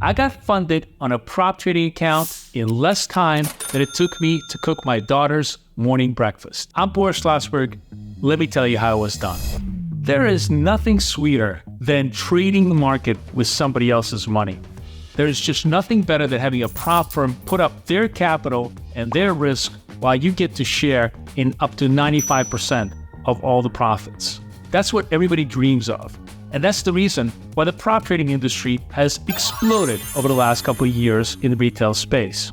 I got funded on a prop trading account in less time than it took me to cook my daughter's morning breakfast. I'm Boris Schlossberg. Let me tell you how it was done. There is nothing sweeter than trading the market with somebody else's money. There's just nothing better than having a prop firm put up their capital and their risk while you get to share in up to 95% of all the profits. That's what everybody dreams of. And that's the reason why the prop trading industry has exploded over the last couple of years in the retail space.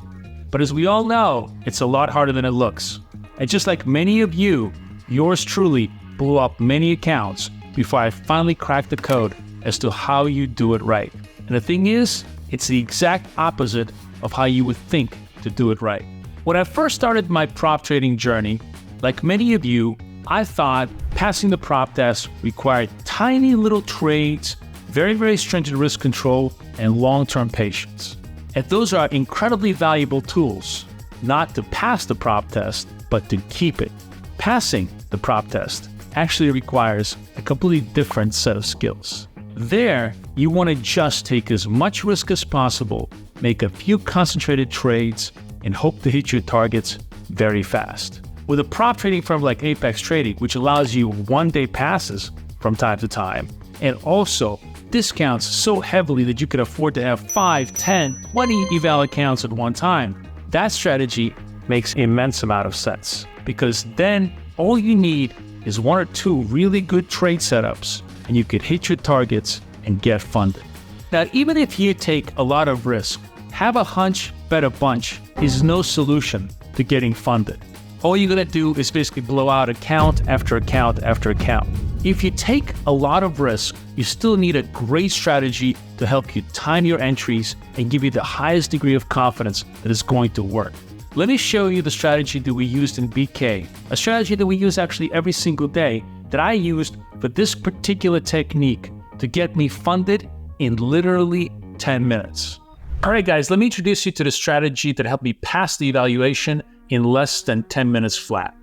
But as we all know, it's a lot harder than it looks. And just like many of you, yours truly blew up many accounts before I finally cracked the code as to how you do it right. And the thing is, it's the exact opposite of how you would think to do it right. When I first started my prop trading journey, like many of you, I thought passing the prop test required tiny little trades, very, very stringent risk control, and long-term patience. And those are incredibly valuable tools, not to pass the prop test, but to keep it. Passing the prop test actually requires a completely different set of skills. There, you want to just take as much risk as possible, make a few concentrated trades, and hope to hit your targets very fast. With a prop trading firm like Apex Trading, which allows you one-day passes from time to time, and also discounts so heavily that you can afford to have 5, 10, 20 eval accounts at one time, that strategy makes an immense amount of sense. Because then all you need is 1 or 2 really good trade setups, and you could hit your targets and get funded. Now, even if you take a lot of risk, have a hunch, bet a bunch is no solution to getting funded. All you're going to do is basically blow out account after account after account. If you take a lot of risk, you still need a great strategy to help you time your entries and give you the highest degree of confidence that it's going to work. Let me show you the strategy that we used in BK, a strategy that we use actually every single day that I used for this particular technique to get me funded in literally 10 minutes. All right, guys, let me introduce you to the strategy that helped me pass the evaluation in less than 10 minutes flat.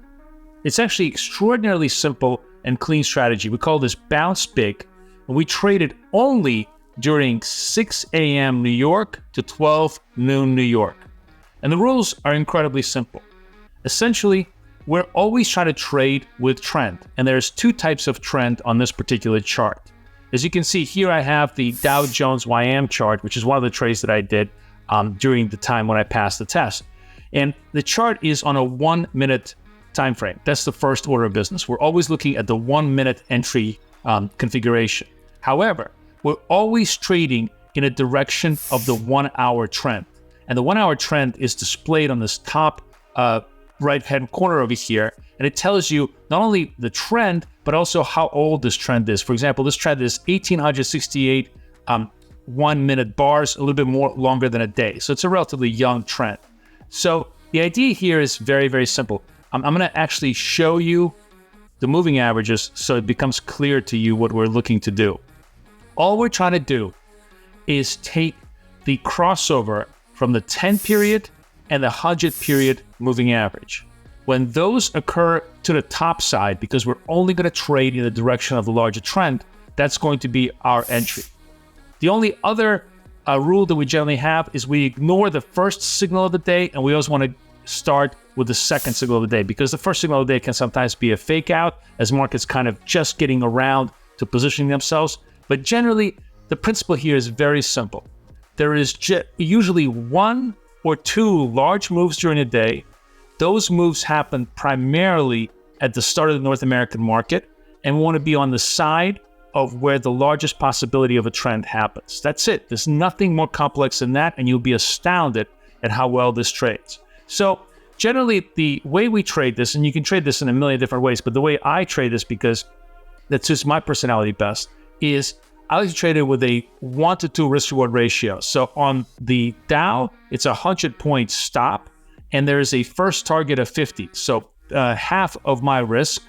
It's actually extraordinarily simple and clean strategy. We call this bounce big, and we traded only during 6 a.m. New York to 12 noon New York. And the rules are incredibly simple. Essentially, we're always trying to trade with trend, and there's 2 types of trend on this particular chart. As you can see here, I have the Dow Jones YM chart, which is one of the trades that I did during the time when I passed the test. And the chart is on a 1-minute time frame. That's the first order of business. We're always looking at the 1-minute entry configuration. However, we're always trading in a direction of the 1-hour trend. And the 1-hour trend is displayed on this top right-hand corner over here. And it tells you not only the trend, but also how old this trend is. For example, this trend is 1,868 1-minute bars, a little bit more longer than a day. So it's a relatively young trend. So the idea here is very, very simple. I'm going to actually show you the moving averages so it becomes clear to you what we're looking to do. All we're trying to do is take the crossover from the 10 period and the 100 period moving average. When those occur to the top side, because we're only going to trade in the direction of the larger trend, that's going to be our entry. The only other rule that we generally have is we ignore the first signal of the day, and we always want to start with the second signal of the day, because the first signal of the day can sometimes be a fake out as markets kind of just getting around to positioning themselves. But generally, the principle here is very simple. There is usually 1 or 2 large moves during the day. Those moves happen primarily at the start of the North American market, and we want to be on the side of where the largest possibility of a trend happens. That's it. There's nothing more complex than that, and you'll be astounded at how well this trades. So generally, the way we trade this, and you can trade this in a million different ways, but the way I trade this, because that suits my personality best, is I like to trade it with a 1 to 2 risk-reward ratio. So on the Dow, it's a 100-point stop, and there's a first target of 50. So half of my risk.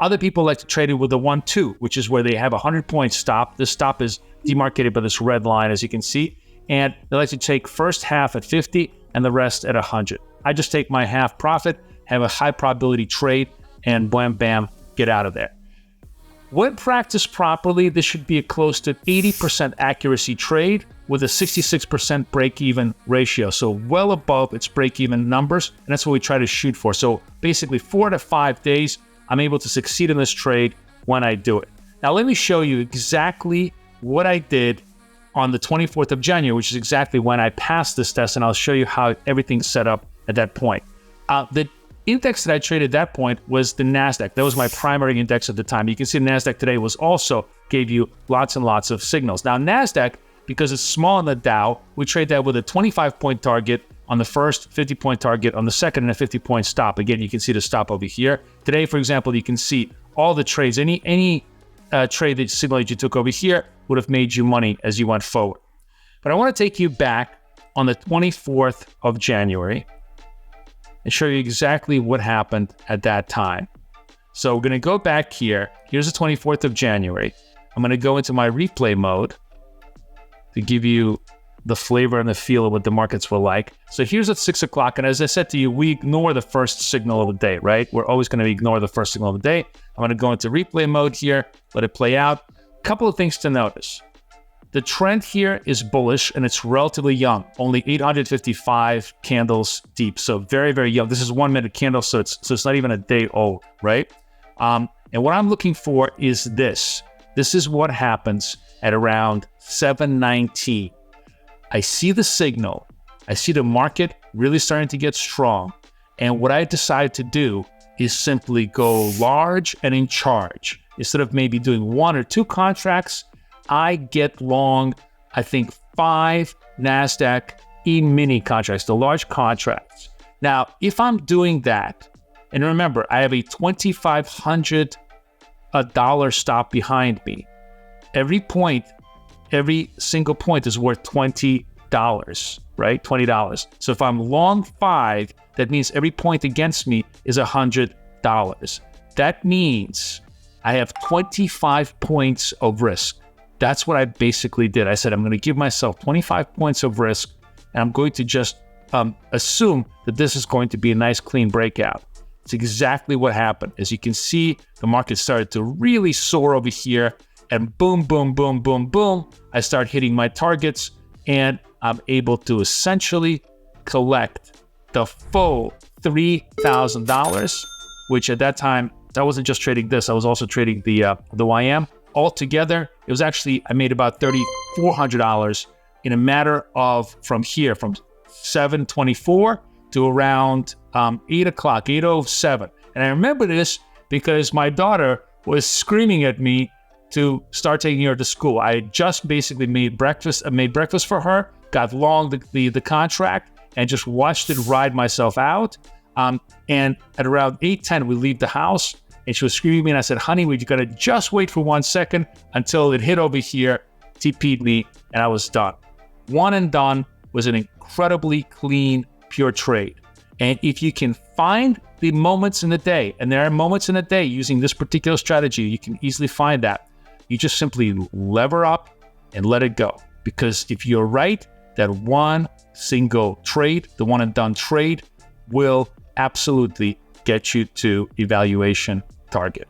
Other people like to trade it with a 1-2, which is where they have a 100-point stop. This stop is demarcated by this red line, as you can see. And they like to take first half at 50 and the rest at 100. I just take my half profit, have a high probability trade, and bam, bam, get out of there. When practiced properly, this should be a close to 80% accuracy trade with a 66% break-even ratio. So well above its break-even numbers, and that's what we try to shoot for. So basically 4 to 5 days, I'm able to succeed in this trade when I do it. Now let me show you exactly what I did on the 24th of January, which is exactly when I passed this test, and I'll show you how everything's set up at that point. The index that I traded at that point was the NASDAQ. That was my primary index at the time. You can see the NASDAQ today was also gave you lots and lots of signals. Now NASDAQ, because it's small in the Dow, we trade that with a 25-point target on the first, 50-point target on the second, and a 50-point stop. Again, you can see the stop over here. Today, for example, you can see all the trades. Any trade that signal that you took over here would have made you money as you went forward. But I want to take you back on the 24th of January and show you exactly what happened at that time. So we're going to go back here. Here's the 24th of January. I'm going to go into my replay mode to give you the flavor and the feel of what the markets were like. So here's at 6 o'clock. And as I said to you, we ignore the first signal of the day, right? We're always going to ignore the first signal of the day. I'm going to go into replay mode here, let it play out. A couple of things to notice. The trend here is bullish and it's relatively young, only 855 candles deep. So very, very young. This is 1 minute candle, so it's not even a day old, right? And what I'm looking for is this. This is what happens at around 7:19. I see the signal. I see the market really starting to get strong. And what I decided to do is simply go large and in charge. Instead of maybe doing 1 or 2 contracts, I get long, I think 5 NASDAQ E-mini contracts, the large contracts. Now, if I'm doing that, and remember, I have a $2,500 stop behind me. Every single point is worth $20, right? $20. So if I'm long 5, that means every point against me is $100. That means I have 25 points of risk. That's what I basically did. I said, I'm going to give myself 25 points of risk, and I'm going to just assume that this is going to be a nice clean breakout. It's exactly what happened. As you can see, the market started to really soar over here, and boom, boom, boom, boom, boom, I start hitting my targets, and I'm able to essentially collect the full $3,000, which at that time, I wasn't just trading this, I was also trading the YM. Altogether, it was actually, I made about $3,400 in a matter of from 7:24 to around 8 o'clock, 8:07. And I remember this because my daughter was screaming at me to start taking her to school. I had just basically made breakfast for her, got long the contract, and just watched it ride myself out. And at around 8:10, we leave the house. And she was screaming at me, and I said, honey, we gotta just wait for 1 second until it hit over here, TP'd me, and I was done. One and done was an incredibly clean, pure trade. And if you can find the moments in the day, and there are moments in the day using this particular strategy, you can easily find that. You just simply lever up and let it go. Because if you're right, that one single trade, the one and done trade, will absolutely get you to evaluation target.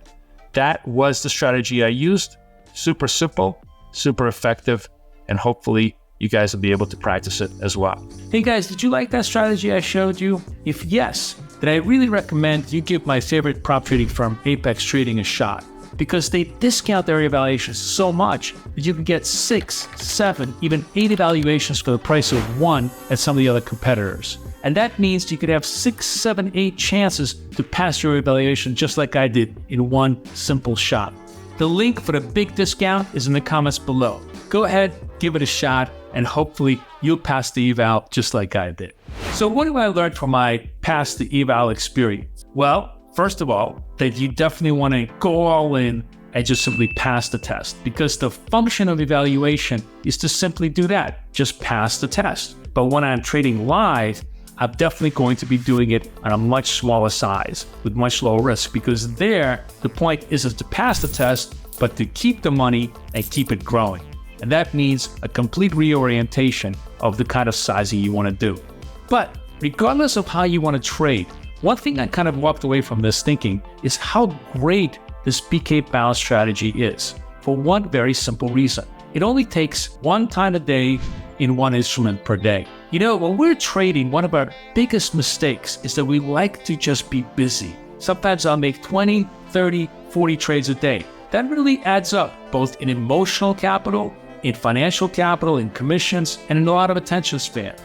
That was the strategy I used. Super simple, super effective, and hopefully you guys will be able to practice it as well. Hey guys, did you like that strategy I showed you? If yes, then I really recommend you give my favorite prop trading firm, Apex Trading, a shot, because they discount their evaluations so much that you can get 6, 7, even 8 evaluations for the price of 1 at some of the other competitors. And that means you could have 6, 7, 8 chances to pass your evaluation just like I did in one simple shot. The link for the big discount is in the comments below. Go ahead, give it a shot, and hopefully you'll pass the eval just like I did. So what do I learn from my pass the eval experience? Well, first of all, that you definitely want to go all in and just simply pass the test, because the function of evaluation is to simply do that, just pass the test. But when I'm trading live, I'm definitely going to be doing it on a much smaller size with much lower risk, because there, the point isn't to pass the test, but to keep the money and keep it growing. And that means a complete reorientation of the kind of sizing you want to do. But regardless of how you want to trade, one thing I kind of walked away from this thinking is how great this BK balance strategy is, for one very simple reason. It only takes one time a day in one instrument per day. You know, when we're trading, one of our biggest mistakes is that we like to just be busy. Sometimes I'll make 20, 30, 40 trades a day. That really adds up, both in emotional capital, in financial capital, in commissions, and in a lot of attention span.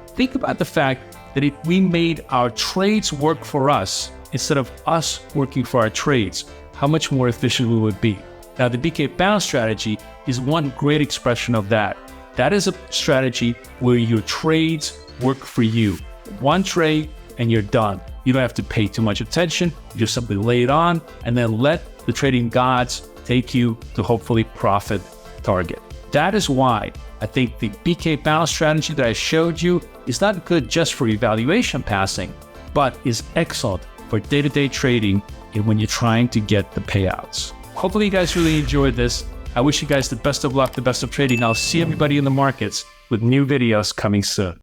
Think about the fact that if we made our trades work for us, instead of us working for our trades, how much more efficient we would be. Now, the BK balance strategy is one great expression of that. That is a strategy where your trades work for you. One trade and you're done. You don't have to pay too much attention. You just simply lay it on and then let the trading gods take you to hopefully profit target. That is why I think the BK balance strategy that I showed you is not good just for evaluation passing, but is excellent for day-to-day trading and when you're trying to get the payouts. Hopefully you guys really enjoyed this. I wish you guys the best of luck, the best of trading. I'll see everybody in the markets with new videos coming soon.